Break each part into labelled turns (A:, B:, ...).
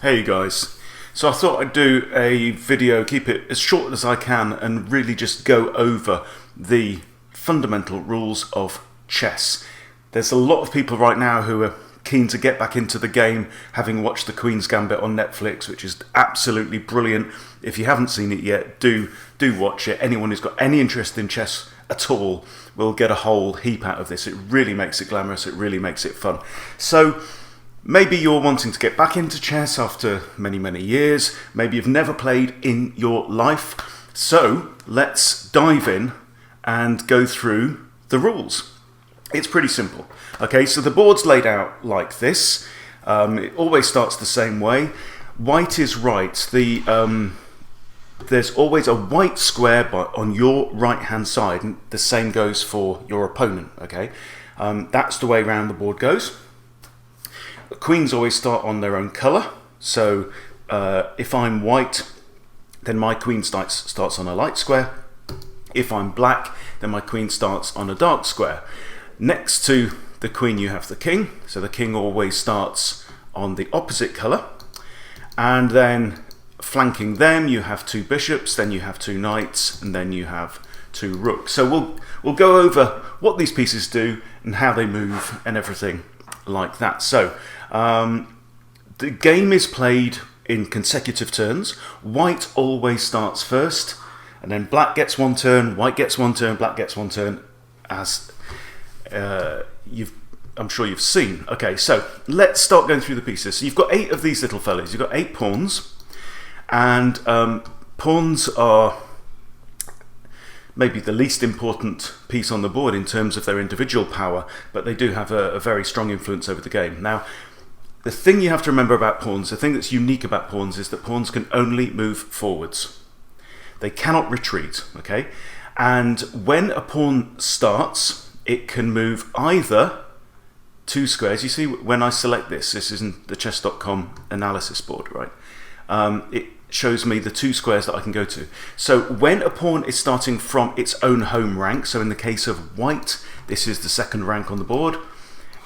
A: Hey guys, so I thought I'd do a video, keep it as short as I can and really just go over the fundamental rules of chess. There's a lot of people right now who are keen to get back into the game, having watched the Queen's Gambit on Netflix, which is absolutely brilliant. If you haven't seen it yet, do watch it. Anyone who's got any interest in chess at all will get a whole heap out of this. It really makes it glamorous, it really makes it fun. So maybe you're wanting to get back into chess after many years. Maybe you've never played in your life. So let's dive in and go through the rules. It's pretty simple. Okay, so the board's laid out like this. It always starts the same way. White is right. There's always a white square on your right hand side, and the same goes for your opponent. Okay, that's the way around the board goes. Queens always start on their own colour, so if I'm white, then my queen starts on a light square. If I'm black, then my queen starts on a dark square. Next to the queen you have the king, so the king always starts on the opposite colour, and then flanking them you have two bishops, then you have two knights, and then you have two rooks. So we'll go over what these pieces do and how they move and everything like that. So the game is played in consecutive turns. White always starts first, and then black gets one turn, white gets one turn, black gets one turn, as I'm sure you've seen. Okay, so let's start going through the pieces. So you've got 8 of these little fellas. You've got 8 pawns, and pawns are maybe the least important piece on the board in terms of their individual power, but they do have a very strong influence over the game. Now, the thing you have to remember about pawns, the thing that's unique about pawns, is that pawns can only move forwards. They cannot retreat, okay? And when a pawn starts, it can move either 2 squares. You see, when I select this isn't the chess.com analysis board, right? It shows me the 2 squares that I can go to. So when a pawn is starting from its own home rank, so in the case of white, this is the 2nd rank on the board,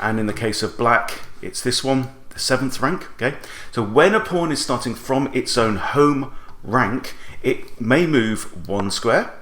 A: and in the case of black, it's this one, the 7th rank, okay? So when a pawn is starting from its own home rank, it may move 1 square,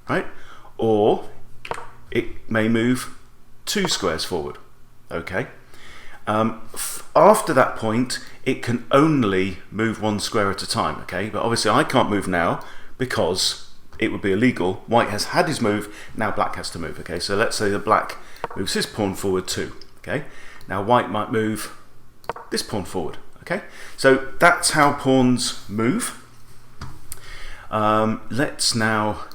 A: right? Or it may move 2 squares forward, okay? After that point, it can only move 1 square at a time, okay? But obviously I can't move now because it would be illegal. White has had his move, now black has to move, okay? So let's say that black moves his pawn forward too, okay? Now white might move this pawn forward, okay? So that's how pawns move. Let's now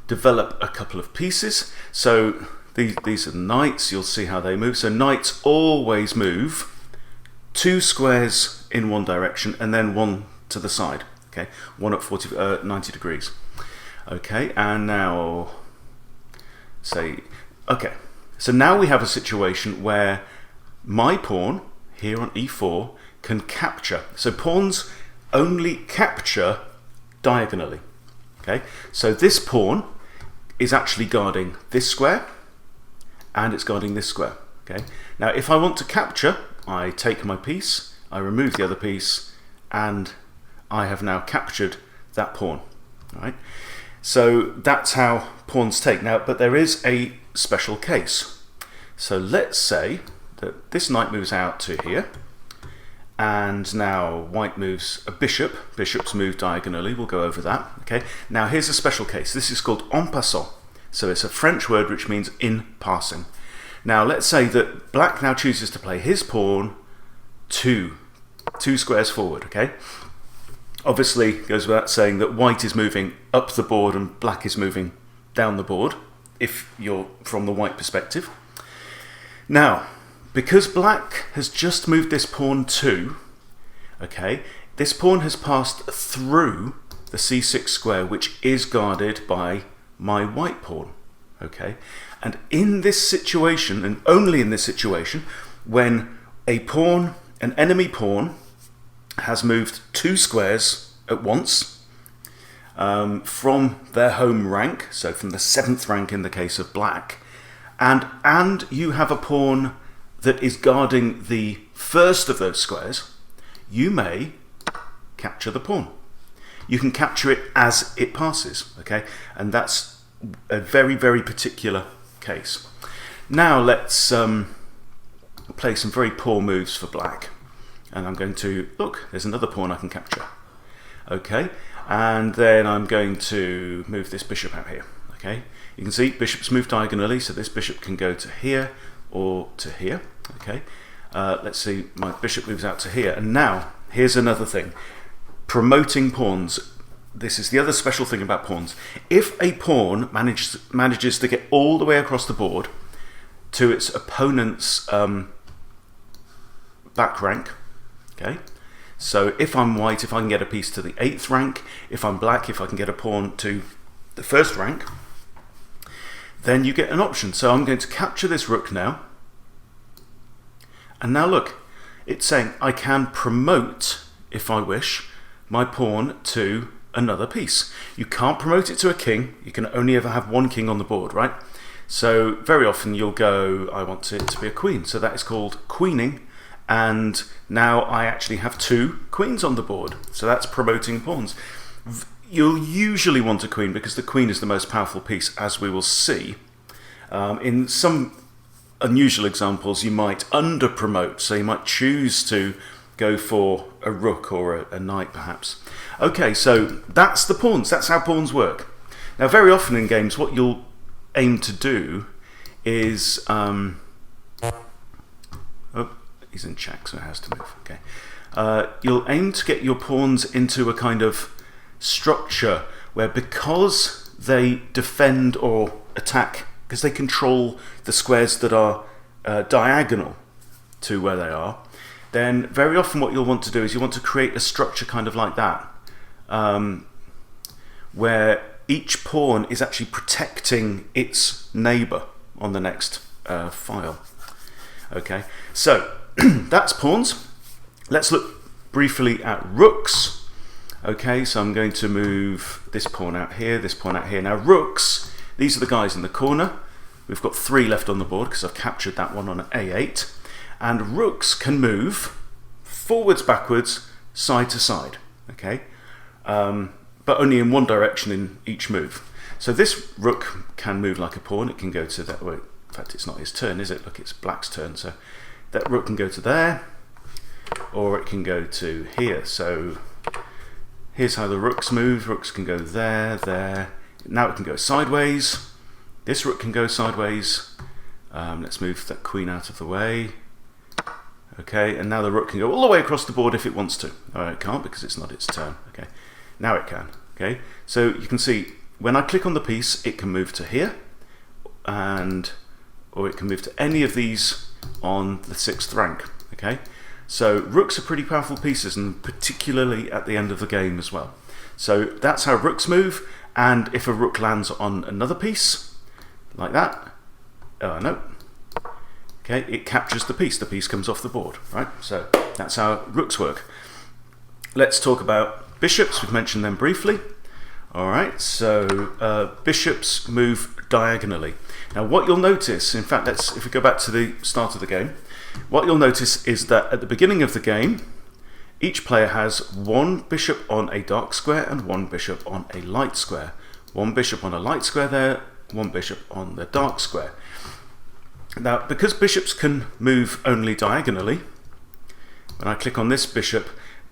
A: develop a couple of pieces. So these are the knights. You'll see how they move. So knights always move 2 squares in one direction and then 1 to the side. Okay, 1 at 90 degrees. Okay, and now say, okay, so now we have a situation where my pawn here on e4 can capture. So pawns only capture diagonally. Okay, so this pawn is actually guarding this square, and it's guarding this square. Okay. Now, if I want to capture, I take my piece, I remove the other piece, and I have now captured that pawn. All right. So that's how pawns take. Now, but there is a special case. So let's say that this knight moves out to here, and now white moves a bishop. Bishops move diagonally. We'll go over that. Okay. Now here's a special case. This is called en passant. So it's a French word which means in passing. Now let's say that black now chooses to play his pawn 2 squares forward. Okay. Obviously, it goes without saying that white is moving up the board and black is moving down the board, if you're from the white perspective. Now, because black has just moved this pawn 2, okay, this pawn has passed through the c6 square, which is guarded by my white pawn, okay? And in this situation, and only in this situation, when a pawn, an enemy pawn, has moved 2 squares at once from their home rank, so from the 7th rank in the case of black, and you have a pawn that is guarding the first of those squares, you may capture the pawn. You can capture it as it passes, okay? And that's a very, very particular case. Now let's play some very poor moves for black. And I'm going to, look, there's another pawn I can capture. Okay, and then I'm going to move this bishop out here. Okay, you can see bishops move diagonally, so this bishop can go to here or to here. Okay, let's see, my bishop moves out to here. And now, here's another thing. Promoting pawns. This is the other special thing about pawns. If a pawn manages to get all the way across the board to its opponent's back rank, okay, so if I'm white, if I can get a piece to the 8th rank, if I'm black, if I can get a pawn to the 1st rank, then you get an option. So I'm going to capture this rook now. And now look, it's saying I can promote, if I wish, my pawn to another piece. You can't promote it to a king. You can only ever have one king on the board, right? So very often you'll go, I want it to be a queen. So that is called queening. And now I actually have 2 queens on the board. So that's promoting pawns. You'll usually want a queen because the queen is the most powerful piece, as we will see. In some unusual examples, you might under-promote. So you might choose to go for a rook or a knight, perhaps. Okay, so that's the pawns. That's how pawns work. Now, very often in games, what you'll aim to do is... he's in check, so it has to move. Okay, you'll aim to get your pawns into a kind of structure where, because they defend or attack, because they control the squares that are diagonal to where they are, then very often what you'll want to do is you want to create a structure kind of like that, where each pawn is actually protecting its neighbour on the next file. Okay, so that's pawns. Let's look briefly at rooks. Okay, so I'm going to move this pawn out here, this pawn out here. Now rooks, these are the guys in the corner. We've got 3 left on the board because I've captured that one on an A8. And rooks can move forwards, backwards, side to side. Okay, but only in one direction in each move. So this rook can move like a pawn. It can go to that way. In fact, it's not his turn, is it? Look, it's black's turn. So that rook can go to there, or it can go to here. So here's how the rooks move. Rooks can go there, there. Now it can go sideways. This rook can go sideways. Let's move that queen out of the way. Okay, and now the rook can go all the way across the board if it wants to. Oh, it can't because it's not its turn. Okay, now it can. Okay, so you can see when I click on the piece, it can move to here, or it can move to any of these on the 6th rank. Okay, so rooks are pretty powerful pieces, and particularly at the end of the game as well. So that's how rooks move. And if a rook lands on another piece like that, no. Okay, it captures the piece comes off the board, right? So that's how rooks work. Let's talk about bishops. We've mentioned them briefly. All right, so bishops move diagonally. Now what you'll notice, in fact, if we go back to the start of the game, what you'll notice is that at the beginning of the game, each player has 1 bishop on a dark square and 1 bishop on a light square. 1 bishop on a light square there, 1 bishop on the dark square. Now, because bishops can move only diagonally, when I click on this bishop,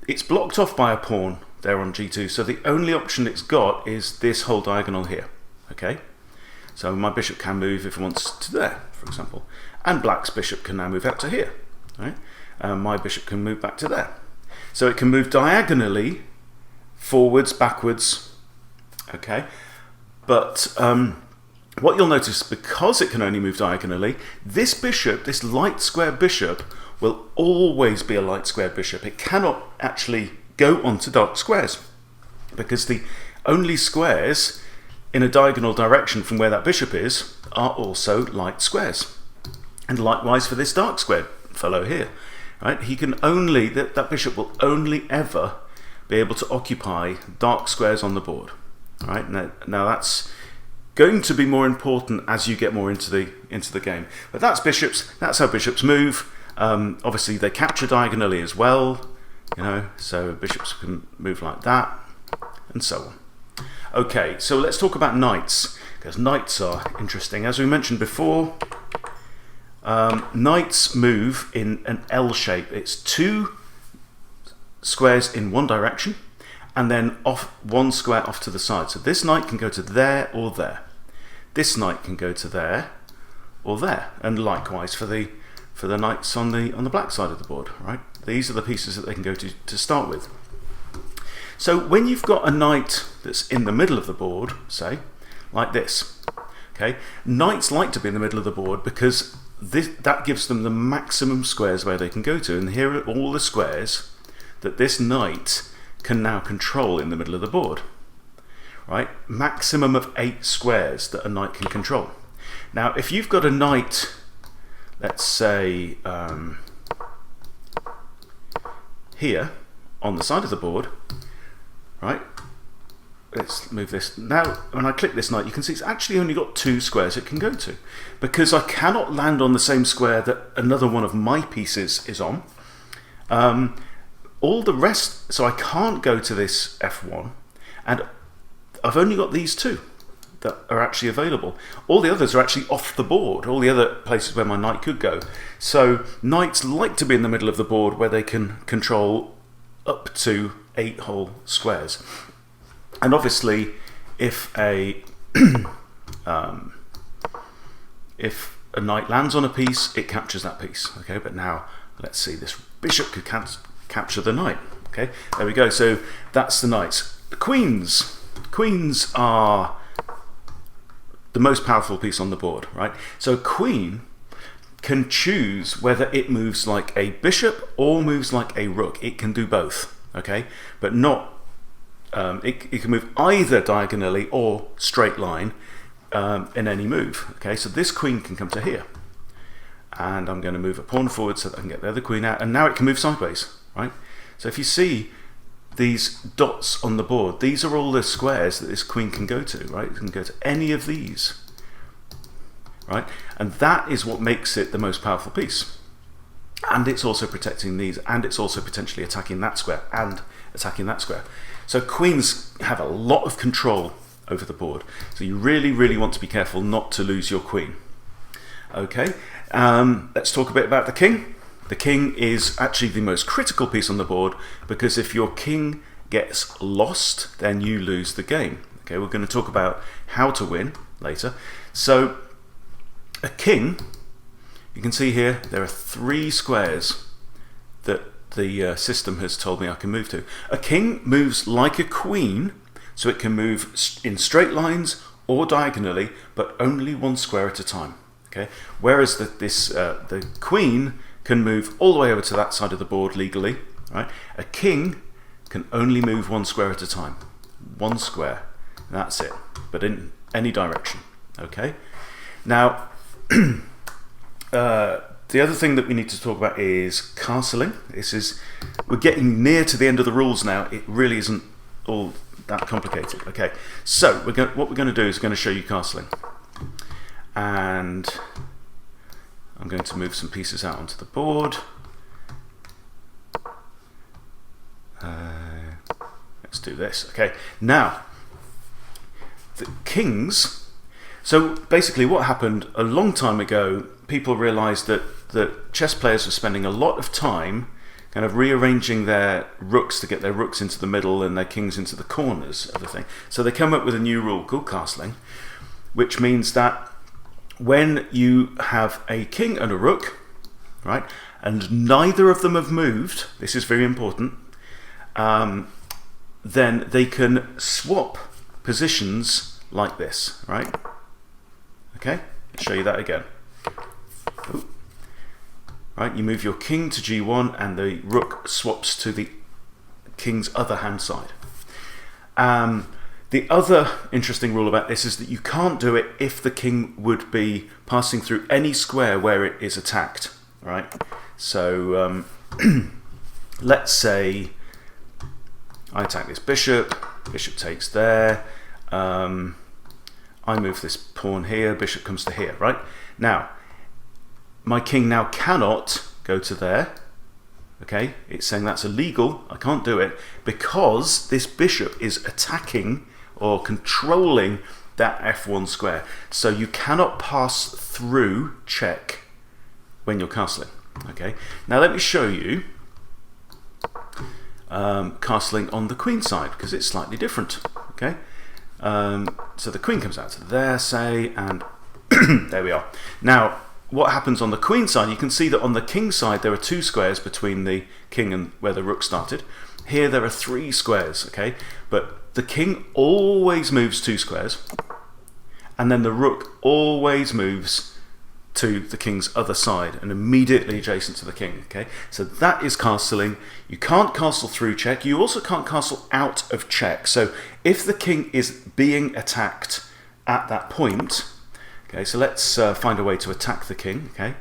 A: it's blocked off by a pawn there on g2, so the only option it's got is this whole diagonal here. Okay, so my bishop can move if it wants to there, for example, and black's bishop can now move out to here. Right? My bishop can move back to there. So it can move diagonally, forwards, backwards. Okay, but what you'll notice, because it can only move diagonally, this bishop, this light square bishop, will always be a light square bishop. It cannot actually go onto dark squares, because the only squares in a diagonal direction from where that bishop is are also light squares. And likewise for this dark square fellow here. Right? He can only, that bishop will only ever be able to occupy dark squares on the board. Right? Now that's going to be more important as you get more into the game. But that's bishops. That's how bishops move. Obviously they capture diagonally as well. you know, so bishops can move like that, and so on. Okay, so let's talk about knights, because knights are interesting. As we mentioned before, knights move in an L shape. It's 2 squares in one direction, and then off 1 square off to the side. So this knight can go to there or there. This knight can go to there or there, and likewise for the knights on the black side of the board. Right? These are the pieces that they can go to start with. So when you've got a knight that's in the middle of the board, say, like this, okay, knights like to be in the middle of the board because that gives them the maximum squares where they can go to, and here are all the squares that this knight can now control in the middle of the board. Right? Maximum of 8 squares that a knight can control. Now, if you've got a knight, let's say here on the side of the board, right? Let's move this. Now, when I click this knight, you can see it's actually only got 2 squares it can go to, because I cannot land on the same square that another one of my pieces is on. All the rest, so I can't go to this F1, and I've only got these 2 that are actually available. All the others are actually off the board, all the other places where my knight could go. So knights like to be in the middle of the board where they can control up to 8 whole squares. And obviously, if a knight lands on a piece, it captures that piece. Okay, but now let's see, this bishop could capture the knight. Okay, there we go. So that's the knights. The queens. Queens are the most powerful piece on the board, right? So a queen can choose whether it moves like a bishop or moves like a rook. It can do both, okay? But not, it can move either diagonally or straight line in any move, okay? So this queen can come to here. And I'm going to move a pawn forward so that I can get the other queen out. And now it can move sideways, right? So if you see these dots on the board, these are all the squares that this queen can go to, right? It can go to any of these, right? And that is what makes it the most powerful piece. And it's also protecting these, and it's also potentially attacking that square and attacking that square. So queens have a lot of control over the board. So you really, really want to be careful not to lose your queen. Okay, let's talk a bit about the king. The king is actually the most critical piece on the board, because if your king gets lost, then you lose the game. Okay, we're going to talk about how to win later. So a king, you can see here, there are 3 squares that the system has told me I can move to. A king moves like a queen, so it can move in straight lines or diagonally, but only 1 square at a time. Okay, whereas the queen can move all the way over to that side of the board legally, right? A king can only move 1 square at a time. 1 square, that's it, but in any direction, okay? Now, the other thing that we need to talk about is castling. We're getting near to the end of the rules now. It really isn't all that complicated, okay? So, what we're going to do is we're going to show you castling. And I'm going to move some pieces out onto the board. Let's do this. Okay, now the kings. So basically, what happened a long time ago, people realised that chess players were spending a lot of time kind of rearranging their rooks to get their rooks into the middle and their kings into the corners of the thing. So they came up with a new rule called castling, which means that when you have a king and a rook, right, and neither of them have moved, this is very important, then they can swap positions like this, right? Okay, let's show you that again. Ooh. Right, you move your king to g1 and the rook swaps to the king's other hand side. The other interesting rule about this is that you can't do it if the king would be passing through any square where it is attacked, right? So let's say I attack this bishop, bishop takes there, I move this pawn here, bishop comes to here, right? Now, my king now cannot go to there, Okay, it's saying that's illegal, I can't do it, because this bishop is attacking or controlling that f1 square. So you cannot pass through check when you're castling. Okay, now let me show you castling on the queen side, because it's slightly different. Okay, so the queen comes out to there, say, and there we are. Now, what happens on the queen side, you can see that on the king side there are 2 squares between the king and where the rook started. Here there are 3 squares, okay? But the king always moves 2 squares, and then the rook always moves to the king's other side and immediately adjacent to the king, okay? So that is castling. You can't castle through check. You also can't castle out of check. So if the king is being attacked at that point, okay, so let's find a way to attack the king, okay?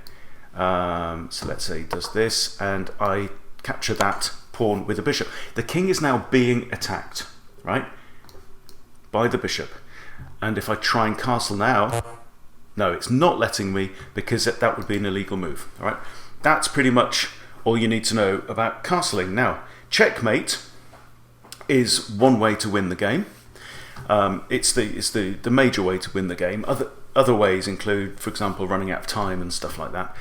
A: So let's say he does this, and I capture that pawn with a bishop. The king is now being attacked, right, by the bishop. And if I try and castle now, no, it's not letting me, because that would be an illegal move, all right? That's pretty much all you need to know about castling. Now, checkmate is one way to win the game. It's the major way to win the game. Other ways include, for example, running out of time and stuff like that.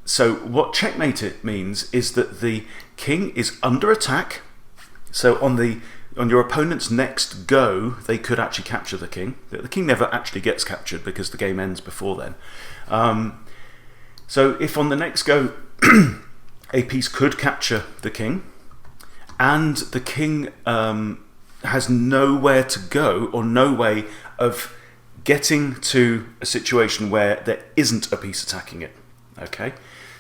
A: So what checkmate it means is that the king is under attack. So on your opponent's next go, they could actually capture the king. The king never actually gets captured because the game ends before then. So if on the next go a piece could capture the king, and the king has nowhere to go or no way of getting to a situation where there isn't a piece attacking it. Okay,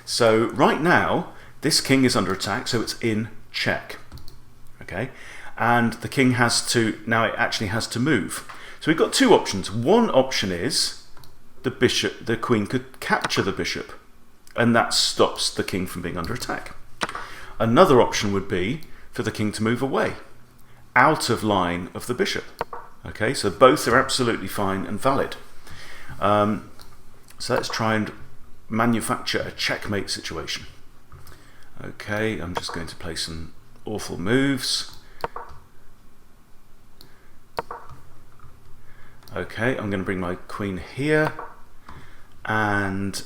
A: so right now this king is under attack, so it's in check. Okay, and the king has to, now it actually has to move. So we've got 2 options. One option is the queen could capture the bishop, and that stops the king from being under attack. Another option would be for the king to move away, out of line of the bishop. Okay, so both are absolutely fine and valid. So let's try and manufacture a checkmate situation. Okay, I'm just going to play some awful moves. Okay, I'm going to bring my queen here, and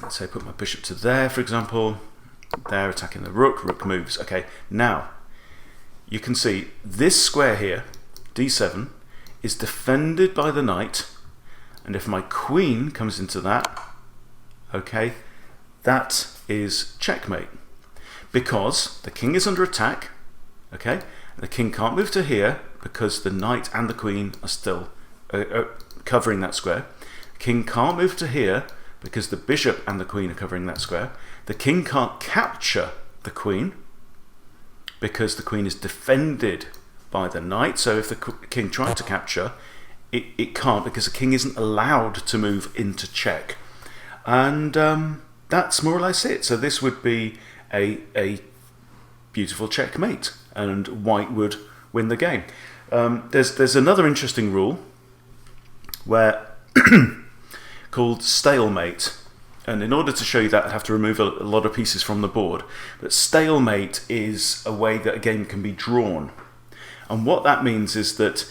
A: let's say put my bishop to there, for example. They're attacking the rook, rook moves. Okay, now you can see this square here, d7, is defended by the knight, and if my queen comes into that, okay, that is checkmate, because the king is under attack. Okay, the king can't move to here because the knight and the queen are still covering that square. The king can't move to here because the bishop and the queen are covering that square. The king can't capture the queen because the queen is defended by the knight. So if the king tried to capture, it can't, because the king isn't allowed to move into check. And that's more or less it. So this would be a beautiful checkmate, and white would win the game. There's another interesting rule where called stalemate, and in order to show you that I'd have to remove a lot of pieces from the board. But stalemate is a way that a game can be drawn, and what that means is that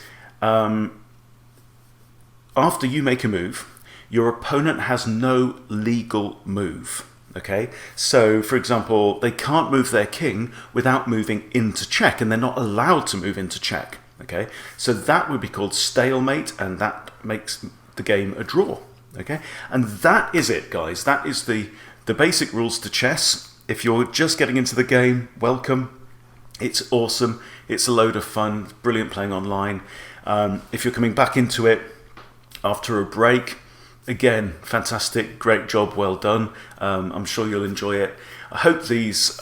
A: after you make a move, your opponent has no legal move. Okay, so for example, they can't move their king without moving into check, and they're not allowed to move into check. Okay, so that would be called stalemate, and that makes the game a draw. Okay, and that is it, guys. That is the basic rules to chess. If you're just getting into the game, welcome. It's awesome. It's a load of fun. Brilliant playing online. If you're coming back into it after a break, again, fantastic, great job, well done. I'm sure you'll enjoy it. I hope this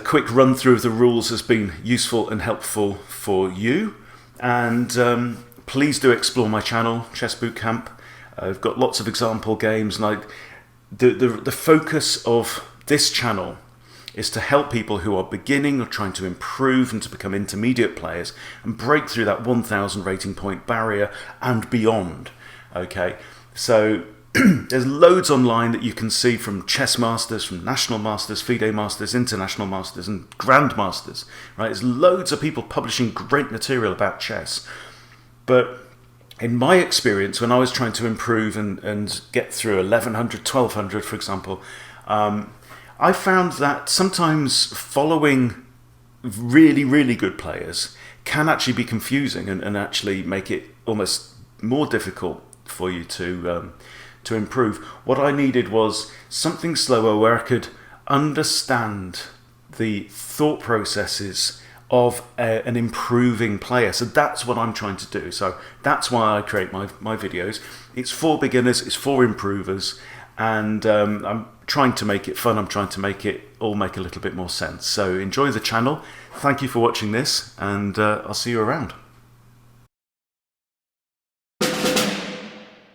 A: quick run through of the rules has been useful and helpful for you. And please do explore my channel, Chess Bootcamp. I've got lots of example games, and the focus of this channel is to help people who are beginning or trying to improve and to become intermediate players and break through that 1,000 rating point barrier and beyond. Okay, so There's loads online that you can see from chess masters, from national masters, FIDE masters, international masters, and grandmasters. Right? There's loads of people publishing great material about chess. But in my experience, when I was trying to improve and get through 1100, 1200, for example, I found that sometimes following really, really good players can actually be confusing and actually make it almost more difficult for you to improve. What I needed was something slower where I could understand the thought processes of an improving player. So that's what I'm trying to do. So that's why I create my videos. It's for beginners, it's for improvers, and I'm trying to make it fun. I'm trying to make it all make a little bit more sense. So enjoy the channel. Thank you for watching this, and I'll see you around.